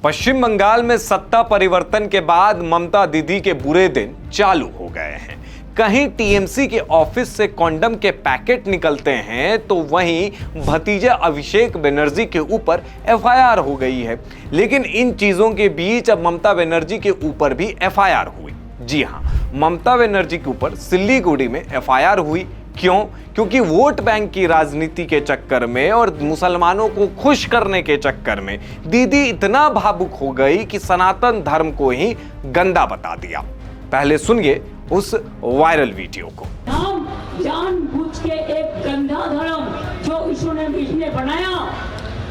पश्चिम बंगाल में सत्ता परिवर्तन के बाद ममता दीदी के बुरे दिन चालू हो गए हैं। कहीं टीएमसी के ऑफिस से कॉन्डम के पैकेट निकलते हैं तो वहीं भतीजा अभिषेक बनर्जी के ऊपर एफआईआर हो गई है। लेकिन इन चीजों के बीच अब ममता बनर्जी के ऊपर भी एफआईआर हुई। जी हां, ममता बनर्जी के ऊपर सिल्लीगुड़ी में एफआईआर हुई। क्यों? क्योंकि वोट बैंक की राजनीति के चक्कर में और मुसलमानों को खुश करने के चक्कर में दीदी इतना भावुक हो गई कि सनातन धर्म को ही गंदा बता दिया। पहले सुनिए उस वायरल वीडियो को। हम जानबूझ के एक गंदा धर्म जो इसने बनाया,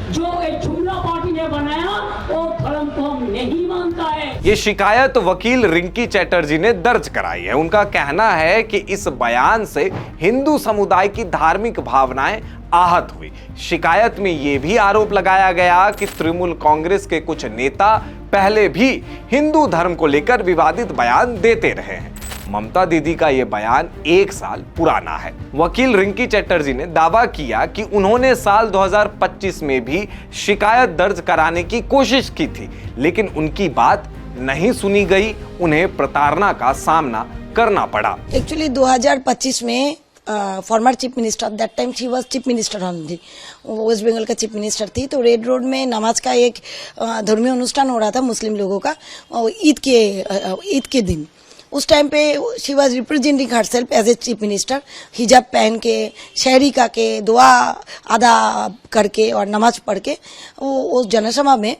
जो एक जुमला पार्टी ने बनाया, वो धर्म को हम नहीं मानता है। ये शिकायत वकील रिंकी चैटर्जी ने दर्ज कराई है। उनका कहना है कि इस बयान से हिंदू समुदाय की धार्मिक भावनाएं आहत हुई। शिकायत में यह भी आरोप लगाया गया कि तृणमूल कांग्रेस के कुछ नेता पहले भी हिंदू धर्म को लेकर विवादित बयान देते रहे हैं। ममता दीदी का यह बयान 1 साल पुराना है। वकील रिंकी चैटर्जी ने दावा किया कि उन्होंने साल 2025 में भी शिकायत दर्ज कराने की कोशिश की थी, लेकिन उनकी बात नहीं सुनी गई। उन्हें प्रताड़ना का सामना करना पड़ा। एक्चुअली 2025 में former chief minister, that time she was chief minister only, West Bengal का चीफ मिनिस्टर थी। तो रेड रोड में नमाज का एक धर्मीय अनुष्ठान हो रहा था मुस्लिम लोगों का, ईद के दिन। उस टाइम पे she was representing herself as a chief minister, हिजाब पहन के, शहरी का के, दुआ अदा करके और नमाज पढ़ के वो उस जनसभा में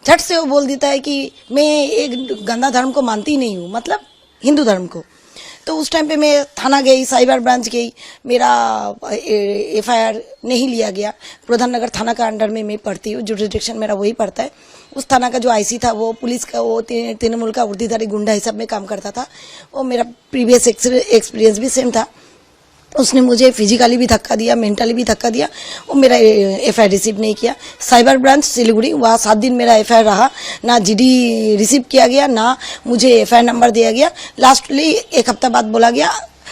झट से वो बोल देता है कि मैं एक गंदा धर्म को मानती नहीं हूँ, मतलब हिंदू धर्म को। तो उस टाइम पे मैं थाना गई, साइबर ब्रांच गई, मेरा एफआईआर नहीं लिया गया। प्रधान नगर थाना का अंडर में मैं पढ़ती हूँ, जुरिडिक्शन मेरा वही पड़ता है। उस थाना का जो आईसी था वो पुलिस का, वो तृणमूल का उर्दीधारी गुंडा हिसाब में काम करता था। वो मेरा प्रीवियस एक्सपीरियंस भी सेम था। उसने मुझे फिजिकली भी धक्का दिया, मेंटली भी धक्का दिया। वो मेरा एफआईआर रिसीव नहीं किया। साइबर ब्रांच सिलीगुड़ी, वहाँ 7 दिन मेरा एफआईआर रहा, ना जीडी रिसीव किया गया, ना मुझे एफआईआर नंबर दिया गया। लास्टली 1 हफ्ता बाद बोला गया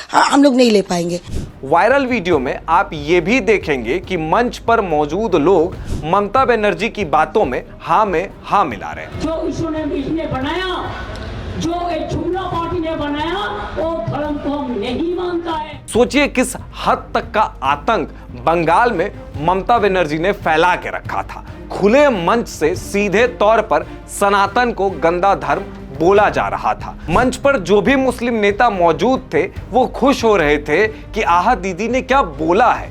हाँ हम लोग नहीं ले पाएंगे। वायरल वीडियो में आप ये भी देखेंगे कि मंच पर मौजूद लोग ममता बनर्जी की बातों में हाँ मिला रहे हैं। जो इसने बनाया, जो एक जुमला पार्टी ने बनाया, वो धर्म को हम नहीं मानता है। सोचिए किस हद तक का आतंक बंगाल में ममता बनर्जी ने फैला के रखा था। खुले मंच से सीधे तौर पर सनातन को गंदा धर्म बोला जा रहा था। मंच पर जो भी मुस्लिम नेता मौजूद थे वो खुश हो रहे थे कि आहा दीदी ने क्या बोला है।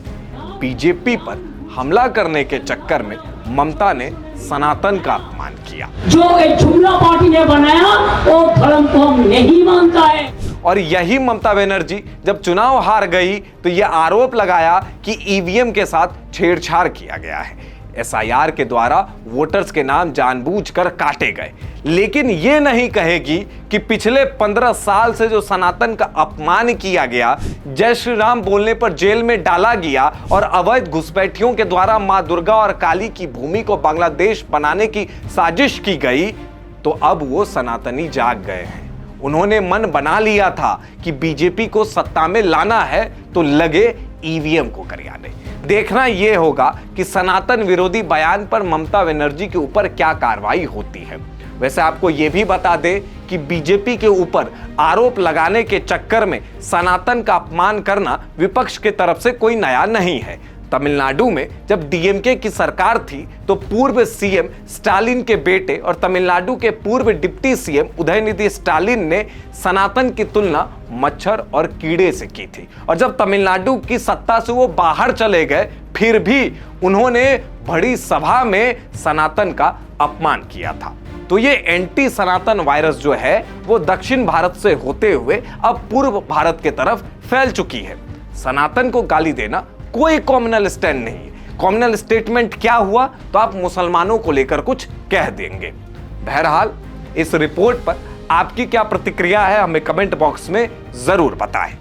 बीजेपी पर हमला करने के चक्कर में ममता ने सनातन का अपमान किया। जो एक जुमला पार्टी ने बनाया, वो धर्म को हम नहीं मानता है। और यही ममता बनर्जी जब चुनाव हार गई तो यह आरोप लगाया कि ईवीएम के साथ छेड़छाड़ किया गया है। एसआईआर के द्वारा वोटर्स के नाम जानबूझकर काटे गए। लेकिन ये नहीं कहेगी कि पिछले 15 साल से जो सनातन का अपमान किया गया, जय श्री राम बोलने पर जेल में डाला गया और अवैध घुसपैठियों के द्वारा मां दुर्गा और काली की भूमि को बांग्लादेश बनाने की साजिश की गई, तो अब वो सनातनी जाग गए हैं। उन्होंने मन बना लिया था कि बीजेपी को सत्ता में लाना है तो लगे ईवीएम को करियाने। देखना यह होगा कि सनातन विरोधी बयान पर ममता बनर्जी के ऊपर क्या कार्रवाई होती है। वैसे आपको यह भी बता दें कि बीजेपी के ऊपर आरोप लगाने के चक्कर में सनातन का अपमान करना विपक्ष की तरफ से कोई नया नहीं है। तमिलनाडु में जब डीएमके की सरकार थी तो पूर्व सीएम स्टालिन के बेटे और तमिलनाडु के पूर्व डिप्टी सीएम उदयनिधि स्टालिन ने सनातन की तुलना मच्छर और कीड़े से की थी। और जब तमिलनाडु की सत्ता से वो बाहर चले गए, फिर भी उन्होंने बड़ी सभा में सनातन का अपमान किया था। तो ये एंटी सनातन वायरस जो है वो दक्षिण भारत से होते हुए अब पूर्व भारत की तरफ फैल चुकी है। सनातन को गाली देना कोई कॉम्युनल स्टैंड नहीं है। कॉम्युनल स्टेटमेंट क्या हुआ तो आप मुसलमानों को लेकर कुछ कह देंगे। बहरहाल इस रिपोर्ट पर आपकी क्या प्रतिक्रिया है हमें कमेंट बॉक्स में जरूर बताएं।